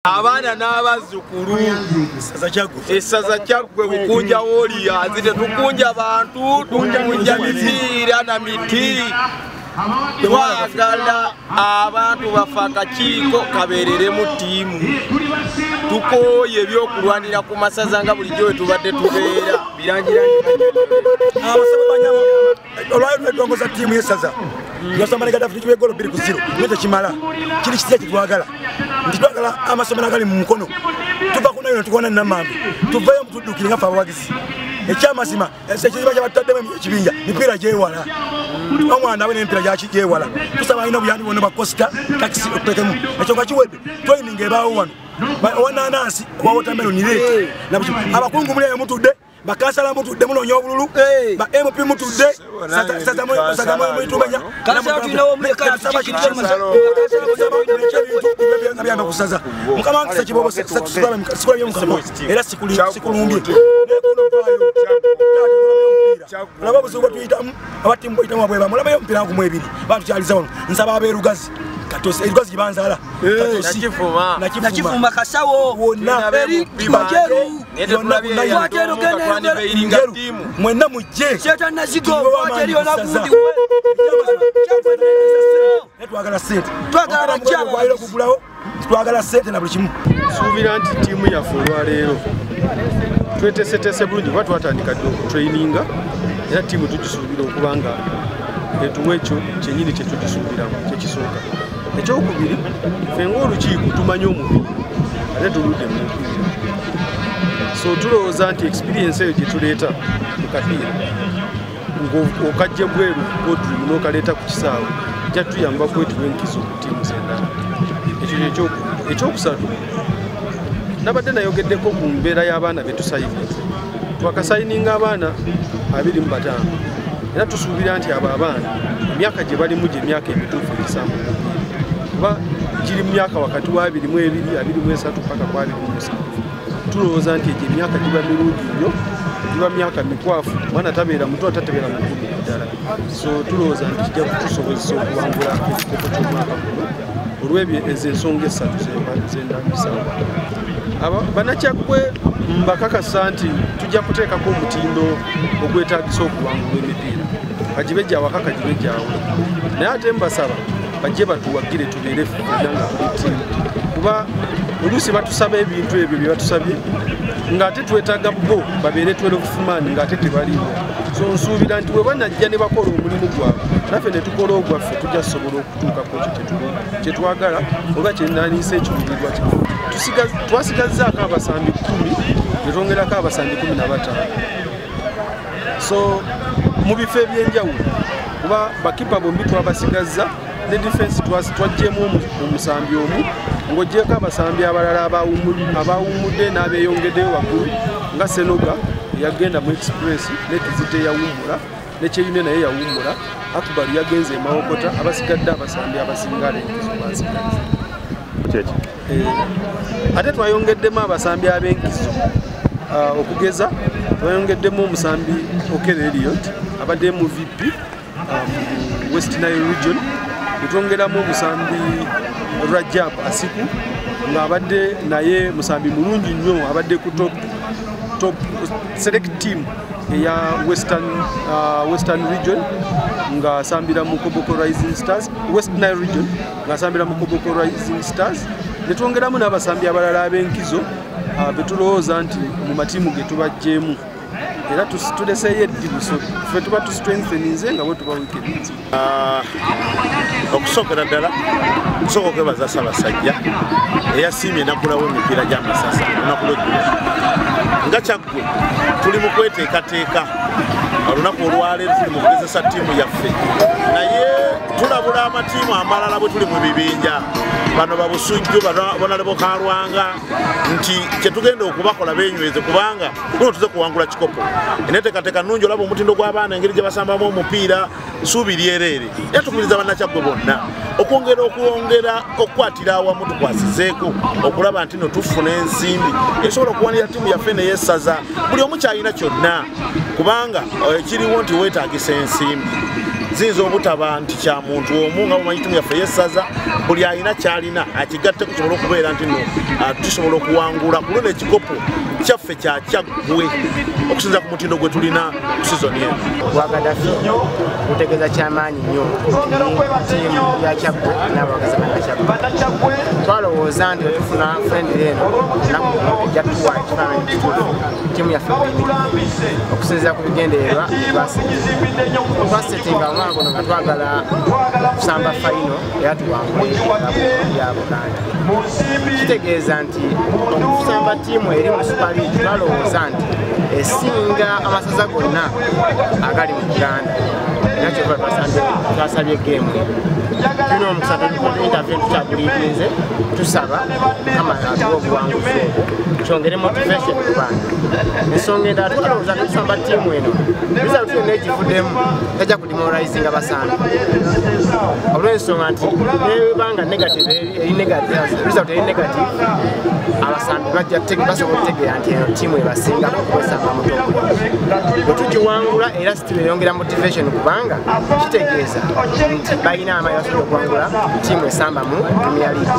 Abaana n'abazzukulu essaza kyaggwe bukunja Warriors tetukunja bantu tukunja mipiira na miti twagala abantu bafa akakiiko kabeereremu ttiimu tukooye ebyokulwanira ku masaza nga bulijjo we tubadde tubeera olwayo twedongoza ttiimu y'essaza yasamanaga dafiti kiwegolo 2-0 nete kimala kiri kizia kitwagala nti twagala amasomero agali mu mukono tuva kunayo netukona namambi tuvayo mutudukire nga fe abawagizi ekyamazima ekiziba kyabataddemu ekibinja mipiira gyewala omwana we n'emipiira gyewala tusaba alina obuyambi bwonna bwa costa takisi okutekemu ekyo nga kiwedde twayininga ebaawo wano owananansi owa watermelon rate abakungu muli eyo mutudde bakasala mutudde munonya obululu ba MP mutudde sazamuitumenya kusaza mukama nkisa kibobo era sikulumbye laba buzubu tuyitamu abatimu boyitamu abweba mulabayo omupiira ngumu ebiri batukyaliza wano nsaba abeerugazi katose erugazi gibanzala nakifuma kasawo wonna mwenna mujje twagala sente twagala sente na buli kimu suubira nti ttiimu yaffe olwaleero twetesetese bulungi kuba twatandika dde okutraininga era ttiimu tugisuubira okuba nga etuwa ekyo kyenyini kyetugisuubiramu kyekisooka ekyokubiri ffe ng'olukiiko tumanyi omubiri ate tuludde mu mupiira so tulowooza nti experience eyo gyetuleeta mu kapiira ng'okajja bweru bodrum n'okaleeta ku kisaawe jja tuyamba kwetuwa enkizo ku ttiimu z'endala ekyo kyekyokubi ekyokusatu nabadde nayogeddeko ku mbeera y'abaana be tusayininze twakasayininga abaana 25 era tusuubira nti abo abaana emyaka gye balimu gye emyaka emituufu egisambu kuba giri mu myaka wakati wa 22, 23 paka kwa 27 tulowooza nti egyo emyaka giba mirungi nnyo giba myaka mikwafu mwana tabeera muto atatebeera mukulu ddala so tulowooza nti kijja kutusobozesa okuwangula ekikopo ky'omwaka guno olw'ebyo ezo ensonga essatu zendambisawo bannakyaggwe mbakakasa nti tujja kuteekako omutindo ogwetaagisa okuwangula emipiira kagibe gyawaka kagibe gyawe naye ate mbasaba bajje batuwagire tubeere ffenna nga tuli ttiimu kuba oluusi batusaba ebintu ebyo bye batusabye ng'ate twetaaga bo babeere 12 man ng'ate tebaliwo so nsuubira nti bwe banajja ne bakola omulimu gwabwe naffe ne tukola ogwaffe tujja kusobola okutuukako ekyo kyetwagala oba kyenaniisa ekiruubirirwa kifu twasigazzaako abasambi 10 ne twongerako abasambi 15 so mu bifo eby'enjawulo kuba bakipa bombi twabasigazza ne defense twajjemu omusambi omu ng'oggyeko abasambi abalala abawummudde n'abeeyongeddeyo waggulu nga Senoga yagenda mu express ne Kizito yawummula ne Kyeyune naye yawummula Akubali yagenze e Mawokota abasigadde abasambi abasinga l'enkizo basigadde ate twayongeddemu abasambi ab'enkizo okugeza twayongeddemu omusambi Okere Elliot abadde MVP West Nile Region netwongeramu omusambi Rajab Asiku ng'abadde naye musambi mulungi nnyo abadde ku top select team eya Western Region ng'asambira mu Koboko Rising Stars West Nile Region ng'asambira mu Koboko Rising Stars netwongeramu n'abasambi abalala ab'enkizo betulowooza nti mu matiimu ge tubajjeemu era tuleseeyo eddibuso ffe tuba tustrengtheninze nga bwe tuba weekendinze okusookera ddala kusooka okwebaza Ssaabasajja eyasiimye enaggulawo emipiira gy'amasasa olunaku lw'eggulo nga kyaggwe tuli mu kweteekateeka olunaku olwaleero tuli mu kugezesa ttiimu yaffe naye tulabula amatiimu amalala bwe tuli mu bibinja bano babusujju bonale bokalwanga nti kyetugenda okubakola benyweze kubanga kuno tuze kuwangula kikopo eneteekateeka nnungi olaba omutindo gw'abaana engeri gye basambamu omupiira suubi lyereere era tukubiriza bannakyaggwe bonna okwongera okukwatira awamu tukwasizeeko okulaba nti no tufuna ensimbi esobola okuwanira ttiimu yaffe neyessaza buli omu kyalina kyonna kubanga ekiriwo nti weetaagisa ensimbi ziyinza obutaba nti kya muntu omu nga bamanyi ttiimu yaffe yessaza buli alina kyalina akigatte kusobola okubeera nti no tusobola okuwangula kulona ekikopo kyaffe kyakyaggwe okusinza ku mutindo gwe tulina ku sizoni eno. Wagadafi gutegeeza kyamaanyi nnyo ttiimu ya Kyaggwe n'abawagizi ba Kyaggwe. Twalowooza nti wetufuna friendly eno ennaku ejja tuwa ekifaananyi kituufu ttiimu yaffe okusinziira ku bigendererwa twasetinga omwaka guno nga twagala kusamba fayino era tuwangule ya Buganda. Kitegeeza nti okusamba ttiimu eri mu Super League twalowooza nti esinga amasaza gonna agali mu Uganda era kyova twasabye geemu tulina omukisa intervene tukyaguliirinze tusaba Mukama atuwa obuwanguzi obwo kyongere motivation ku baana. Ensonga endala twalowooza tusamba ttiimu eno result yonna egivuddemu tajja kudemoralizinga basaana olw'ensonga nti nebanga negative result eri negative abasambi basobola okutegeera nti eno ttiimu ebasingako okwesamba muto bwe tugiwangula era sitube yongera motivation kubanga kitegeeza nti balina amaanyi basobola okuwangula ttiimu esamba mu Premier League.